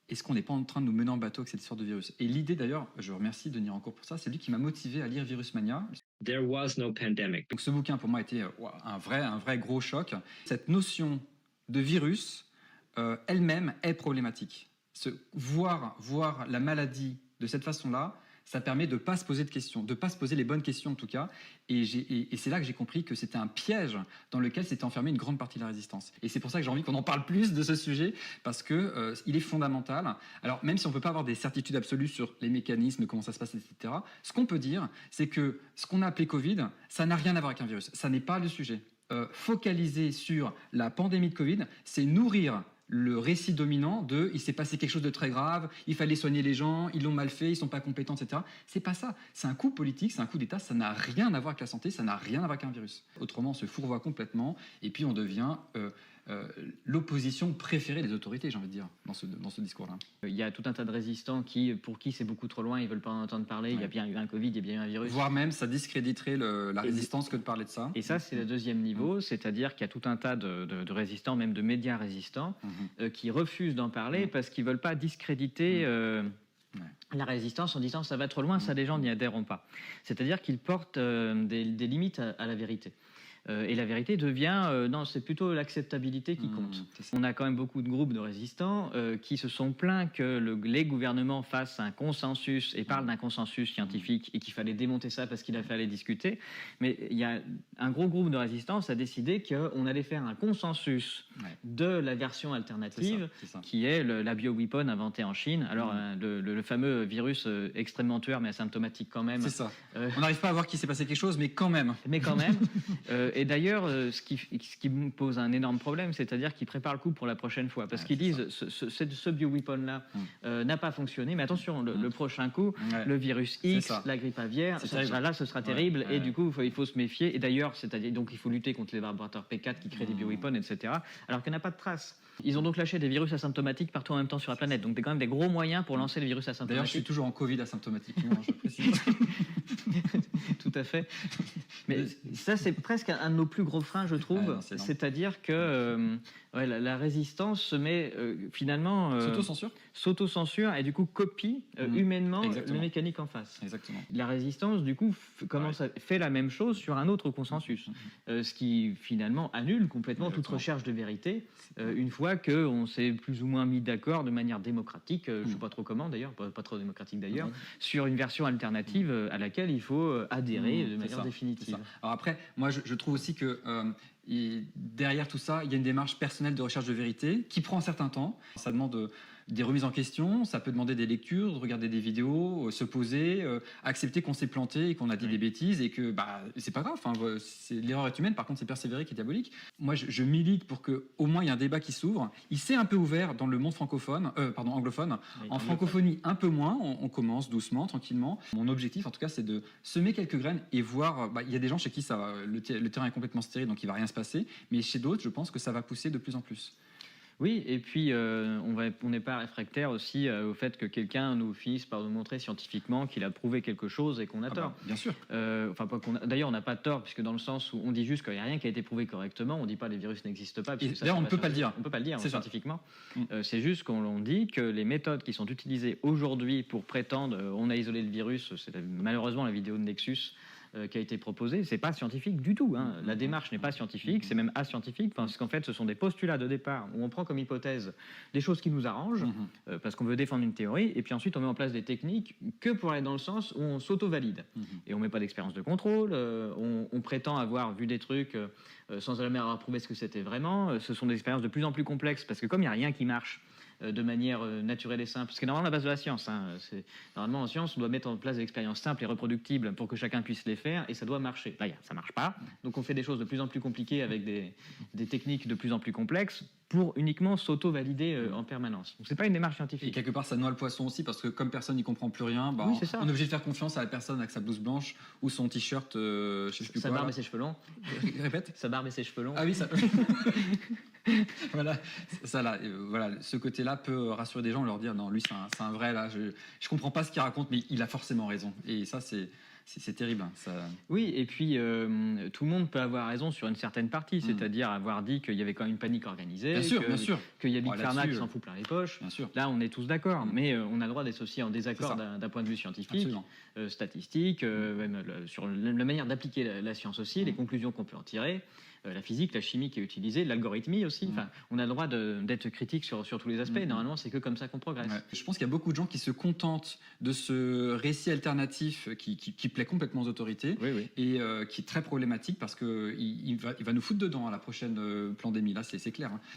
est-ce qu'on n'est pas en train de nous mener en bateau avec cette histoire de virus? Et l'idée d'ailleurs, je remercie Denis Rancourt pour ça, c'est lui qui m'a motivé à lire Virus Mania. There was no pandemic. Donc ce bouquin pour moi a été un vrai gros choc. Cette notion de virus elle-même est problématique. Voir la maladie de cette façon-là, ça permet de ne pas se poser de questions, de ne pas se poser les bonnes questions en tout cas. Et c'est là que j'ai compris que c'était un piège dans lequel s'était enfermée une grande partie de la résistance. Et c'est pour ça que j'ai envie qu'on en parle plus de ce sujet, parce que il est fondamental. Alors même si on ne peut pas avoir des certitudes absolues sur les mécanismes, comment ça se passe, etc., ce qu'on peut dire, c'est que ce qu'on a appelé Covid, ça n'a rien à voir avec un virus. Ça n'est pas le sujet. Focaliser sur la pandémie de Covid, c'est nourrir le récit dominant de il s'est passé quelque chose de très grave, il fallait soigner les gens, ils l'ont mal fait, ils sont pas compétents, etc. C'est pas ça. C'est un coup politique, c'est un coup d'État, ça n'a rien à voir avec la santé, ça n'a rien à voir avec un virus. Autrement, on se fourvoie complètement et puis on devient l'opposition préférée des autorités, j'ai envie de dire, dans ce discours-là. Il y a tout un tas de résistants pour qui c'est beaucoup trop loin, ils veulent pas en entendre parler, ouais. Il y a bien eu un Covid, il y a bien eu un virus. Voire même, ça discréditerait la résistance que de parler de ça. Et ça, c'est le deuxième niveau, c'est-à-dire qu'il y a tout un tas de résistants, même de médias résistants, qui refusent d'en parler parce qu'ils veulent pas discréditer la résistance en disant ça va trop loin, ça les gens n'y adhéreront pas. C'est-à-dire qu'ils portent des limites à la vérité. Et la vérité devient, non, c'est plutôt l'acceptabilité qui compte. On a quand même beaucoup de groupes de résistants qui se sont plaints que les gouvernements fassent un consensus et parlent d'un consensus scientifique et qu'il fallait démonter ça parce qu'il a fallu discuter. Mais il y a un gros groupe de résistants qui a décidé qu'on allait faire un consensus de la version alternative c'est ça. Qui est la bioweapon inventée en Chine. Alors, le fameux virus extrêmement tueur mais asymptomatique quand même. C'est ça. On n'arrive pas à voir qu'il s'est passé quelque chose, mais quand même. Mais quand même. Et d'ailleurs, ce qui me pose un énorme problème, c'est-à-dire qu'ils préparent le coup pour la prochaine fois. Parce qu'ils disent, ce bioweapon-là n'a pas fonctionné, mais attention, le prochain coup, le virus X, la grippe aviaire, là, ce sera terrible, et du coup, il faut se méfier. Et d'ailleurs, donc il faut lutter contre les laboratoires P4 qui créent des bioweapons, etc., alors qu'il n'y en a pas de traces. Ils ont donc lâché des virus asymptomatiques partout en même temps sur la planète. Donc, il y a quand même des gros moyens pour lancer les virus asymptomatiques. D'ailleurs, je suis toujours en Covid asymptomatique, je précise. Tout à fait. Mais ça, c'est presque un de nos plus gros freins, je trouve. C'est-à-dire que la résistance se met finalement... S'auto-censure et du coup copie humainement le mécanique en face. Exactement. La résistance, du coup, fait la même chose sur un autre consensus. Ce qui finalement annule complètement toute recherche de vérité une fois qu'on s'est plus ou moins mis d'accord de manière démocratique, je ne sais pas trop comment d'ailleurs, pas trop démocratique d'ailleurs, sur une version alternative à laquelle il faut adhérer de manière définitive. Alors après, moi je trouve aussi que derrière tout ça, il y a une démarche personnelle de recherche de vérité qui prend un certain temps. Ça demande des remises en question, ça peut demander des lectures, de regarder des vidéos, se poser, accepter qu'on s'est planté et qu'on a dit des bêtises et que c'est pas grave. L'erreur est humaine, par contre c'est persévérer qui est diabolique. Moi je milite pour que au moins il y ait un débat qui s'ouvre. Il s'est un peu ouvert dans le monde anglophone. En francophonie un peu moins. On commence doucement, tranquillement. Mon objectif en tout cas c'est de semer quelques graines et voir. Il y a des gens chez qui le terrain est complètement stérile donc il va rien se passer. Mais chez d'autres je pense que ça va pousser de plus en plus. Oui, et puis on n'est pas réfractaire aussi au fait que quelqu'un nous finisse par nous montrer scientifiquement qu'il a prouvé quelque chose et qu'on a tort. Bien sûr. D'ailleurs, on n'a pas tort, puisque dans le sens où on dit juste qu'il n'y a rien qui a été prouvé correctement, on ne dit pas que les virus n'existent pas. D'ailleurs, on ne peut pas le dire. On ne peut pas le dire scientifiquement. C'est juste qu'on dit que les méthodes qui sont utilisées aujourd'hui pour prétendre on a isolé le virus, c'est malheureusement la vidéo de Nexus, qui a été proposé, c'est pas scientifique du tout. La démarche n'est pas scientifique, c'est même ascientifique, parce qu'en fait, ce sont des postulats de départ où on prend comme hypothèse des choses qui nous arrangent, parce qu'on veut défendre une théorie, et puis ensuite on met en place des techniques que pour aller dans le sens où on s'auto-valide. Et on met pas d'expérience de contrôle, on prétend avoir vu des trucs sans jamais avoir prouvé ce que c'était vraiment. Ce sont des expériences de plus en plus complexes, parce que comme il n'y a rien qui marche, de manière naturelle et simple. Parce que normalement, la base de la science, normalement en science, on doit mettre en place des expériences simples et reproductibles pour que chacun puisse les faire, et ça doit marcher. Là, ça marche pas. Donc on fait des choses de plus en plus compliquées avec des techniques de plus en plus complexes pour uniquement s'auto-valider en permanence. Donc c'est pas une démarche scientifique. Et quelque part, ça noie le poisson aussi, parce que comme personne n'y comprend plus rien, on est obligé de faire confiance à la personne avec sa blouse blanche ou son t-shirt, je sais plus sa quoi. Barbe et ses cheveux longs. Répète. Sa barbe et ses cheveux longs. Ah oui, ça. Voilà, ça là, ce côté-là peut rassurer des gens, leur dire non, lui c'est un vrai là, je comprends pas ce qu'il raconte, mais il a forcément raison. Et ça c'est c'est terrible. Hein, ça... Oui, et puis tout le monde peut avoir raison sur une certaine partie, c'est-à-dire avoir dit qu'il y avait quand même une panique organisée, bien sûr. qu'il y a Big Bon, Pharma qui là-dessus, s'en fout plein les poches. Bien sûr. Là, on est tous d'accord, mais on a le droit d'être aussi en désaccord d'un point de vue scientifique, statistique, même sur la manière d'appliquer la science aussi, les conclusions qu'on peut en tirer. La physique, la chimie qui est utilisée, l'algorithmie aussi. Enfin, on a le droit d'être critique sur tous les aspects. Normalement, c'est que comme ça qu'on progresse. Ouais. Je pense qu'il y a beaucoup de gens qui se contentent de ce récit alternatif qui plaît complètement aux autorités et qui est très problématique parce qu'il va nous foutre dedans à la prochaine pandémie. Là, c'est clair. Hein.